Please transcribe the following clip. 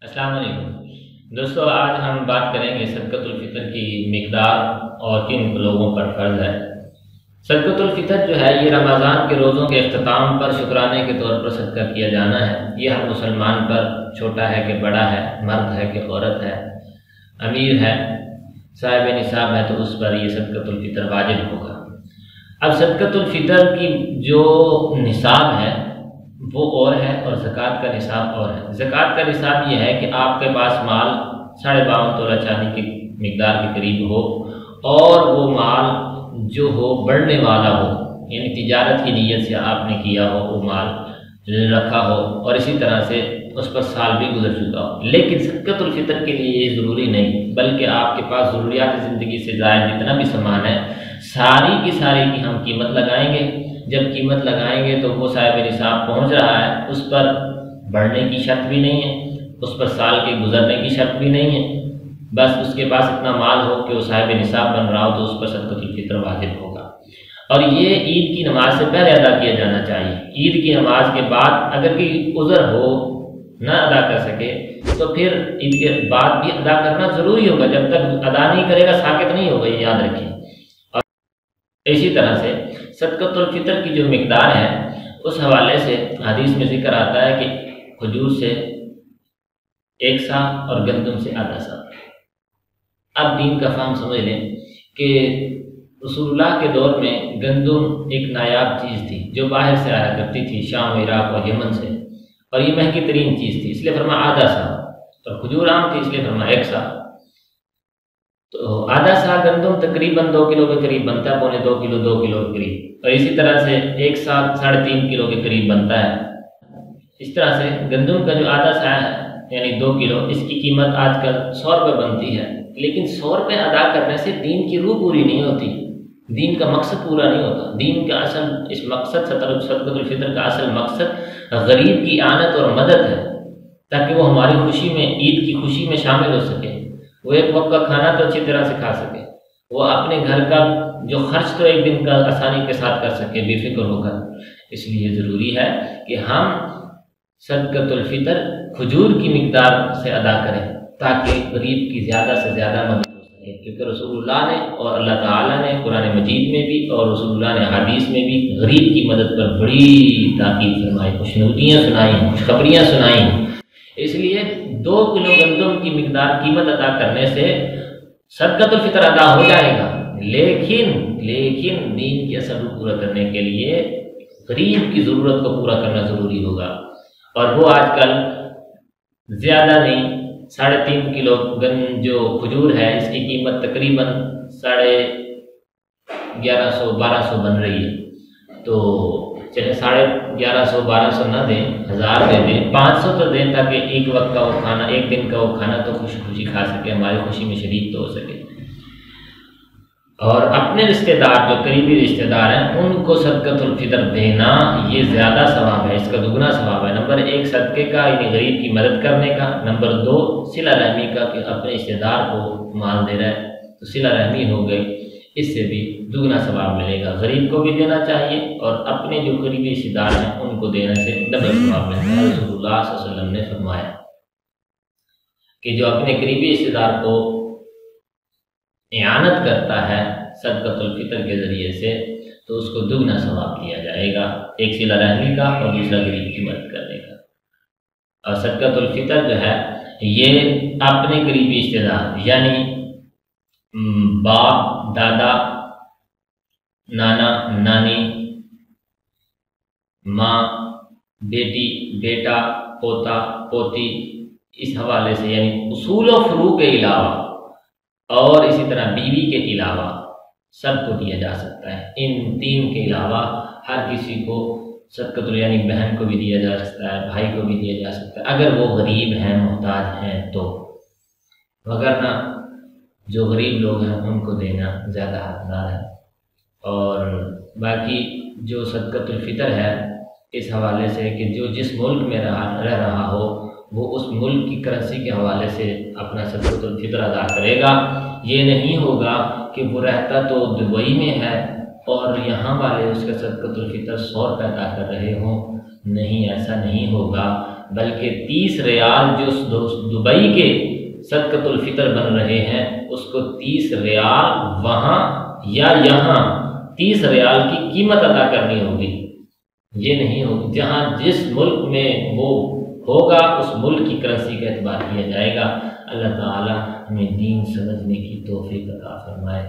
अस्सलाम वालेकुम दोस्तों, आज हम बात करेंगे सदक़तुल फ़ितर की मिक़दार और किन लोगों पर फ़र्ज़ है। सदक़तुल फ़ितर जो है ये रमज़ान के रोज़ों के अख्ताम पर शुक्राने के तौर पर सदका किया जाना है। ये हर मुसलमान पर, छोटा है कि बड़ा है, मर्द है कि औरत है, अमीर है, साहिब निसाब है, तो उस पर ये सदक़तुल फ़ितर वाजिब होगा। अब सदक़तुल फ़ितर की जो निसाब है वो और है और ज़कात का निसाब और है। ज़कात का निसाब ये है कि आपके पास माल 52.5 तोला चांदी की मिक़दार के करीब हो और वो माल जो हो बढ़ने वाला हो, यानी तिजारत की नीयत से आपने किया हो, वो माल रखा हो और इसी तरह से उस पर साल भी गुजर चुका हो। लेकिन सदक़तुल फ़ितर के लिए ये ज़रूरी नहीं, बल्कि आपके पास ज़रूरियात ज़िंदगी से ज़ायद जितना भी सामान है सारी की सारी की हम कीमत लगाएंगे। जब कीमत लगाएंगे तो वो साहिब निसाब पहुँच रहा है, उस पर बढ़ने की शर्त भी नहीं है, उस पर साल के गुजरने की शर्त भी नहीं है। बस उसके पास इतना माल हो कि वो साहिब निसाब बन रहा हो तो उस पर सदक़तुल फ़ितर वाजिब होगा। और ये ईद की नमाज से पहले अदा किया जाना चाहिए। ईद की नमाज के बाद अगर कोई उज़र हो ना अदा कर सके तो फिर ईद के बाद भी अदा करना ज़रूरी होगा। जब तक अदा नहीं करेगा साकित नहीं होगा, ये याद रखें। और इसी तरह से सदक़तुल फ़ितर की जो मिक़दार है उस हवाले से हदीस में ज़िक्र आता है कि खजूर से 1 सा और गंदम से आधा सा। अब दीन का फ़हम समझ लें कि रसूलुल्लाह के दौर में गंदम एक नायाब चीज़ थी जो बाहर से आया करती थी, शाम, इराक़ और यमन से, और ये महंगी तरीन चीज़ थी, इसलिए फरमाया आधा सा। और खजूर आम थी, इसलिए फरमाया 1 सा। तो आधा सा गंदम तकरीबन 2 किलो के करीब बनता है, पौने 2 किलो, 2 किलो के करीब। और इसी तरह से 1 सा 3.5 किलो के करीब बनता है। इस तरह से गंदम का जो आधा सा है यानी 2 किलो, इसकी कीमत आजकल 100 रुपये बनती है। लेकिन 100 रुपये अदा करने से दीन की रूह पूरी नहीं होती, दीन का मकसद पूरा नहीं होता। दीन का असल इस मकसद सदक़तुल फ़ितर का असल मकसद गरीब की आनत और मदद है, ताकि वो हमारी खुशी में, ईद की खुशी में शामिल हो सके। वो एक वक्त का खाना तो अच्छी तरह से खा सके, वो अपने घर का जो खर्च तो एक दिन का आसानी के साथ कर सके बेफिक्र होकर। इसलिए ज़रूरी है कि हम सदक़तुल फ़ितर खजूर की मिक़दार से अदा करें ताकि गरीब की ज़्यादा से ज़्यादा मदद हो सके। क्योंकि रसूलुल्लाह ने और अल्लाह ताला ने कुरान मजीद में भी और रसूलुल्लाह ने हदीस में भी गरीब की मदद पर बड़ी ताकीद फरमाई, खुशनुदियाँ सुनाई, खुशखबरियाँ सुनाई। इसलिए 2 किलो गंदम की मिक़दार कीमत अदा करने से सदक़तुल फ़ितर अदा हो जाएगा। लेकिन दीन की असल पूरा करने के लिए गरीब की ज़रूरत को पूरा करना ज़रूरी होगा। और वो आजकल ज़्यादा नहीं, 3.5 किलो जो खजूर है इसकी कीमत तकरीबन 1150-1200 बन रही है। तो चले 1150-1200 ना दें, 1000 दे दें, 500 तो दें, ताकि एक वक्त का वो खाना, एक दिन का वो खाना तो खुशी खुशी खा सके, हमारी खुशी में शरीक तो हो सके। और अपने रिश्तेदार जो करीबी रिश्तेदार हैं उनको सदक़तुल फ़ितर देना ये ज़्यादा सवाब है, इसका दुगना सवाब है। नंबर 1 सदक़े का, यानी गरीब की मदद करने का। नंबर 2 सिला रहमी का, कि अपने रिश्तेदार को माल दे रहा है तो सिला रहमी हो गई, इससे भी दुगना सवाब मिलेगा। गरीब को भी देना चाहिए और अपने जो करीबी रिश्तेदार हैं उनको देने से डबल सवाब मिलता है। रसूलुल्लाह सल्लल्लाहु अलैहि वसल्लम ने फरमाया कि जो अपने करीबी रिश्तेदार को इआनत करता है सदक़तुल फ़ितर के ज़रिए से तो उसको दुगना सवाब दिया जाएगा, एक सिला रहमी का और दूसरा गरीब की मदद करने का। और सदक़तुल फ़ितर जो है ये अपने करीबी रिश्तेदार यानी बाप, दादा, नाना, नानी, माँ, बेटी, बेटा, पोता, पोती, इस हवाले से यानी उसूल और फ़ुरूक़ के अलावा और इसी तरह बीवी के अलावा सबको दिया जा सकता है। इन 3 के अलावा हर किसी को सदक़तुल, यानी बहन को भी दिया जा सकता है, भाई को भी दिया जा सकता है अगर वो गरीब हैं, मोहताज हैं तो। वगरना जो गरीब लोग हैं उनको देना ज़्यादा हक़दार है। और बाकी जो सदक़तुल फ़ितर है इस हवाले से कि जो जिस मुल्क में रह रहा हो वो उस मुल्क की करेंसी के हवाले से अपना सदक़तुल फ़ितर अदा करेगा। ये नहीं होगा कि वो रहता तो दुबई में है और यहाँ वाले उसका सदक़तुल फ़ितर 100 रुपये अदा कर रहे हों, नहीं, ऐसा नहीं होगा। بلکہ 30 ریال جو دبئی کے صدقۃ الفطر بن رہے ہیں اس کو 30 ریال وہاں یا یہاں 30 ریال کی قیمت ادا کرنی ہوگی، یہ نہیں ہوگی۔ جہاں جس ملک میں وہ ہوگا اس ملک کی کرنسی کا اعتبار کیا جائے گا۔ اللہ تعالی ہمیں دین سمجھنے کی توفیق عطا فرمائے۔